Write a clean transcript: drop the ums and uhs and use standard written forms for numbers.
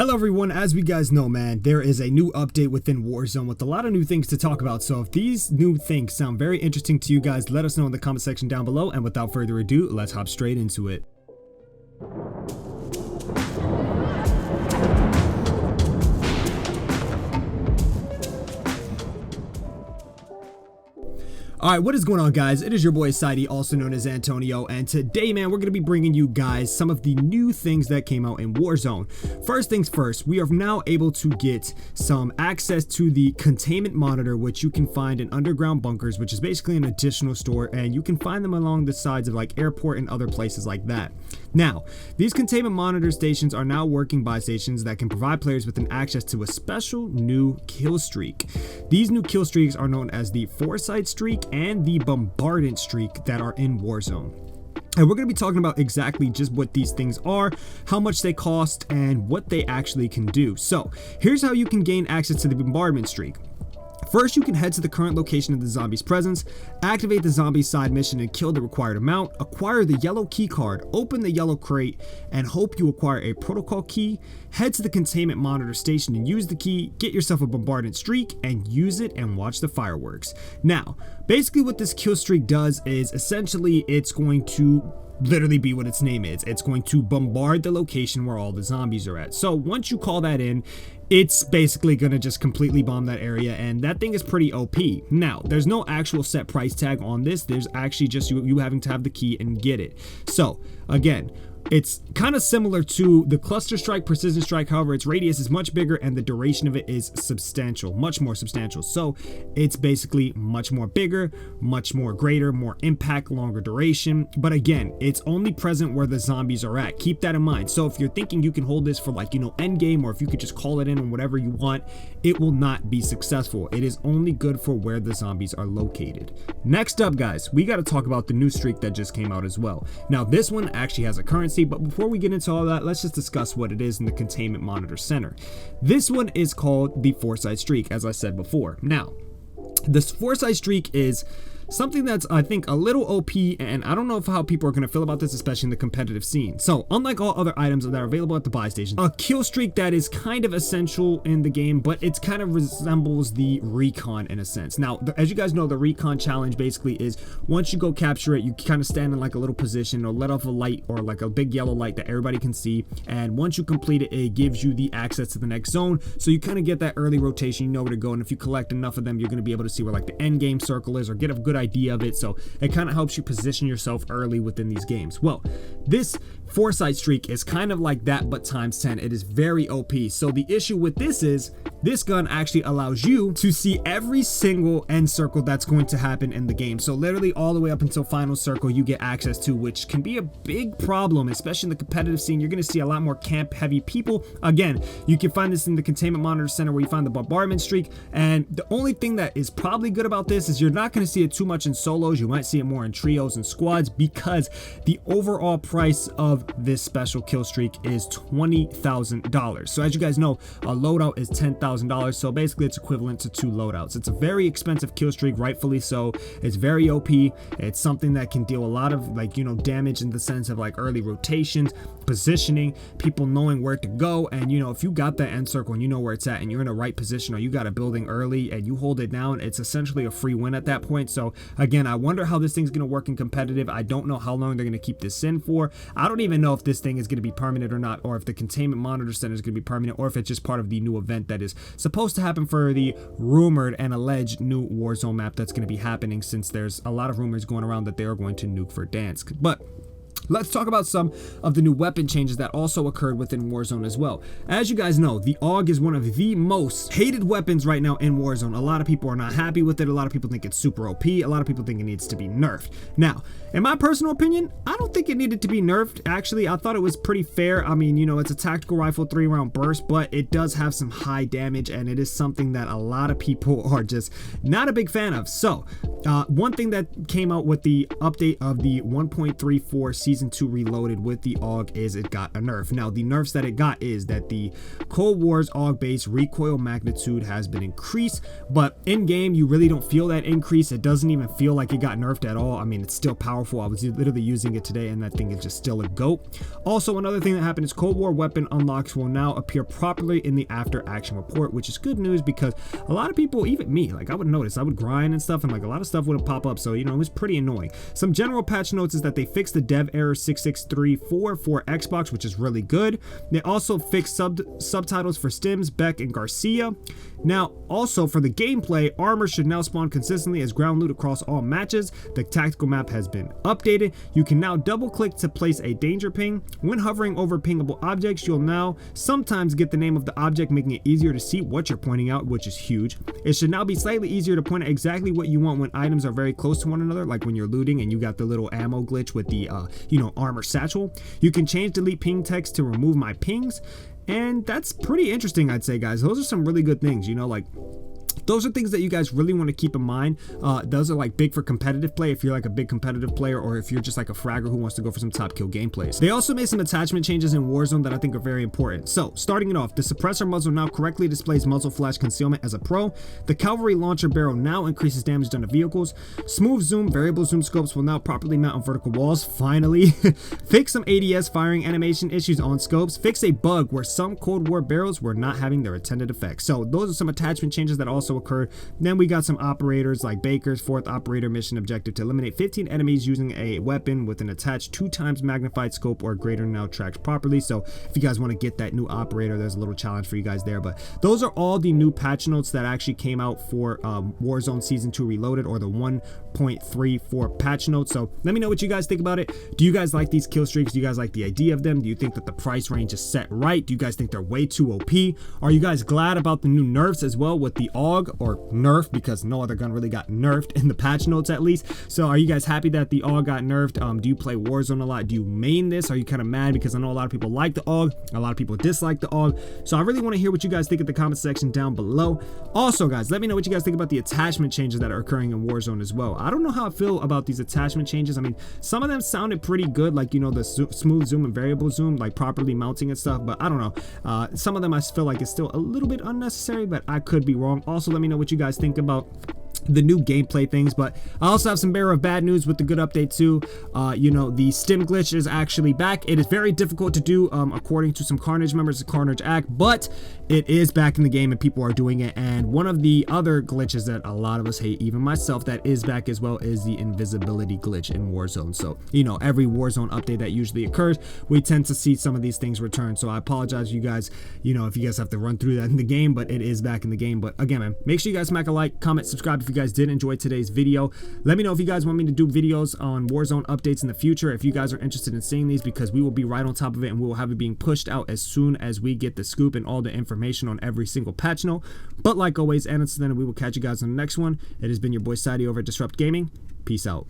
Hello everyone, as we guys know, man, there is a new update within Warzone with a lot of new things to talk about. So if these new things sound very interesting to you guys, let us know in the comment section down below. And without further ado, let's hop straight into it. Alright, what is going on, guys? It is your boy Sighteyy, also known as Antonio, and today, man, we're going to be bringing you guys some of the new things that came out in Warzone. First things first, we are now able to get some access to the containment monitor, which you can find in underground bunkers, which is basically an additional store, and you can find them along the sides of like airport and other places like that. Now, these containment monitor stations are now working buy stations that can provide players with an access to a special new kill streak. These new kill streaks are known as the Foresight Streak and the Bombardment Streak that are in Warzone. And we're going to be talking about exactly just what these things are, how much they cost, and what they actually can do. So, here's how you can gain access to the Bombardment Streak. First, you can head to the current location of the zombie's presence, activate the zombie side mission and kill the required amount, acquire the yellow key card, open the yellow crate, and hope you acquire a protocol key, head to the containment monitor station and use the key, get yourself a bombardment streak, and use it and watch the fireworks. Now, basically what this kill streak does is essentially it's going to literally be what its name is. It's going to bombard the location where all the zombies are at. So once you call that in, it's basically going to just completely bomb that area, and that thing is pretty OP. Now, there's no actual set price tag on this. There's actually just you having to have the key and get it. So, again, it's kind of similar to the Cluster Strike, Precision Strike. However, its radius is much bigger and the duration of it is substantial, much more substantial. So it's basically much more bigger, much more greater, more impact, longer duration. But again, it's only present where the zombies are at. Keep that in mind. So if you're thinking you can hold this for like, end game, or if you could just call it in on whatever you want, it will not be successful. It is only good for where the zombies are located. Next up, guys, we got to talk about the new streak that just came out as well. Now, this one actually has a currency, but before we get into all that, let's just discuss what it is in the containment monitor center. This one is called the FourSide Streak, as I said before. Now, this FourSide Streak is something that's, I think, a little OP, and I don't know how people are going to feel about this, especially in the competitive scene. So, unlike all other items that are available at the buy station, a kill streak that is kind of essential in the game, but it kind of resembles the recon in a sense. Now, as you guys know, the recon challenge basically is once you go capture it, you kind of stand in like a little position or let off a light or like a big yellow light that everybody can see, and once you complete it, it gives you the access to the next zone, so you kind of get that early rotation, you know where to go, and if you collect enough of them, you're going to be able to see where like the end game circle is or get a good idea of it. So it kind of helps you position yourself early within these games. Well, this Foresight Streak is kind of like that, but times 10. It is very OP. So the issue with this is this gun actually allows you to see every single end circle that's going to happen in the game. So literally all the way up until final circle you get access to, which can be a big problem, especially in the competitive scene. You're going to see a lot more camp heavy people. Again, you can find this in the containment monitor center where you find the bombardment streak, and the only thing that is probably good about this is you're not going to see it too much in solos. You might see it more in trios and squads, because the overall price of this special kill streak is $20,000. So as you guys know, a loadout is $10,000, so basically it's equivalent to 2 loadouts. It's a very expensive kill streak, rightfully so. It's very OP. It's something that can deal a lot of damage in the sense of like early rotations, positioning, people knowing where to go, and if you got that end circle and you know where it's at and you're in the right position, or you got a building early and you hold it down, it's essentially a free win at that point. So again, I wonder how this thing's going to work in competitive. I don't know how long they're going to keep this in for. I don't even know if this thing is going to be permanent or not, or if the containment monitor center is going to be permanent, or if it's just part of the new event that is supposed to happen for the rumored and alleged new Warzone map that's going to be happening, since there's a lot of rumors going around that they are going to nuke Verdansk. But let's talk about some of the new weapon changes that also occurred within Warzone as well. As you guys know, the AUG is one of the most hated weapons right now in Warzone. A lot of people are not happy with it. A lot of people think it's super OP. A lot of people think it needs to be nerfed. Now, in my personal opinion, I don't think it needed to be nerfed. Actually, I thought it was pretty fair. I mean, it's a tactical rifle 3-round burst, but it does have some high damage, and it is something that a lot of people are just not a big fan of. So, one thing that came out with the update of the 1.34 Season 2 Reloaded with the AUG is it got a nerf. Now, the nerfs that it got is that the Cold War's AUG-based recoil magnitude has been increased, but in-game, you really don't feel that increase. It doesn't even feel like it got nerfed at all. I mean, it's still powerful. I was literally using it today, and that thing is just still a GOAT. Also, another thing that happened is Cold War weapon unlocks will now appear properly in the after action report, which is good news because a lot of people, even me, like I would notice, I would grind and stuff, and like a lot of stuff wouldn't pop up. So, you know, it was pretty annoying. Some general patch notes is that they fixed the dev error 6634 for Xbox, which is really good. They also fixed subtitles for Stims, Beck, and Garcia. Now, also for the gameplay, armor should now spawn consistently as ground loot across all matches. The tactical map has been updated. You can now double click to place a danger ping. When hovering over pingable objects, you'll now sometimes get the name of the object, making it easier to see what you're pointing out, which is huge. It should now be slightly easier to point at exactly what you want when items are very close to one another, like when you're looting and you got the little ammo glitch with the armor satchel. You can change delete ping text to remove my pings. And that's pretty interesting, I'd say, guys. Those are some really good things, you know, like those are things that you guys really want to keep in mind. Those are like big for competitive play if you're like a big competitive player, or if you're just like a fragger who wants to go for some top kill gameplays. They also made some attachment changes in Warzone that I think are very important. So starting it off, the suppressor muzzle now correctly displays muzzle flash concealment as a pro. The cavalry launcher barrel now increases damage done to vehicles. Smooth zoom, variable zoom scopes will now properly mount on vertical walls, finally. Fix some ADS firing animation issues on scopes. Fix a bug where some Cold War barrels were not having their intended effects. So those are some attachment changes that also occurred. Then we got some operators like Baker's 4th operator mission objective to eliminate 15 enemies using a weapon with an attached 2 times magnified scope or greater now tracks properly. So if you guys want to get that new operator, there's a little challenge for you guys there. But those are all the new patch notes that actually came out for Warzone Season 2 Reloaded, or the 1.34 patch notes. So let me know what you guys think about it. Do you guys like these kill streaks? Do you guys like the idea of them? Do you think that the price range is set right? Do you guys think they're way too OP? Are you guys glad about the new nerfs as well with the AUG, or nerf, because no other gun really got nerfed in the patch notes at least? So are you guys happy that the AUG got nerfed? Do you play Warzone a lot? Do you main this? Are you kind of mad because I know a lot of people like the AUG, a lot of people dislike the AUG? So I really want to hear what you guys think in the comment section down below. Also, guys, let me know what you guys think about the attachment changes that are occurring in Warzone as well. I don't know how I feel about these attachment changes. I mean, some of them sounded pretty good, like, you know, the smooth zoom and variable zoom, like properly mounting and stuff, but I don't know. Some of them I feel like it's still a little bit unnecessary, but I could be wrong. Also, let me know what you guys think about the new gameplay things. But I also have some bearer of bad news with the good update too. You know, the stim glitch is actually back. It is very difficult to do according to some Carnage members, the Carnage Act, but it is back in the game and people are doing it. And one of the other glitches that a lot of us hate, even myself, that is back as well, is the invisibility glitch in Warzone. So, you know, every Warzone update that usually occurs, we tend to see some of these things return. So I apologize, you guys, you know, if you guys have to run through that in the game, but it is back in the game. But again, man, make sure you guys smack a like, comment, subscribe if you guys did enjoy today's video. Let me know if you guys want me to do videos on Warzone updates in the future, if you guys are interested in seeing these, because we will be right on top of it and we will have it being pushed out as soon as we get the scoop and all the information on every single patch note. But like always, and until then, we will catch you guys on the next one. It has been your boy Sighteyy over at Disrupt Gaming. Peace out.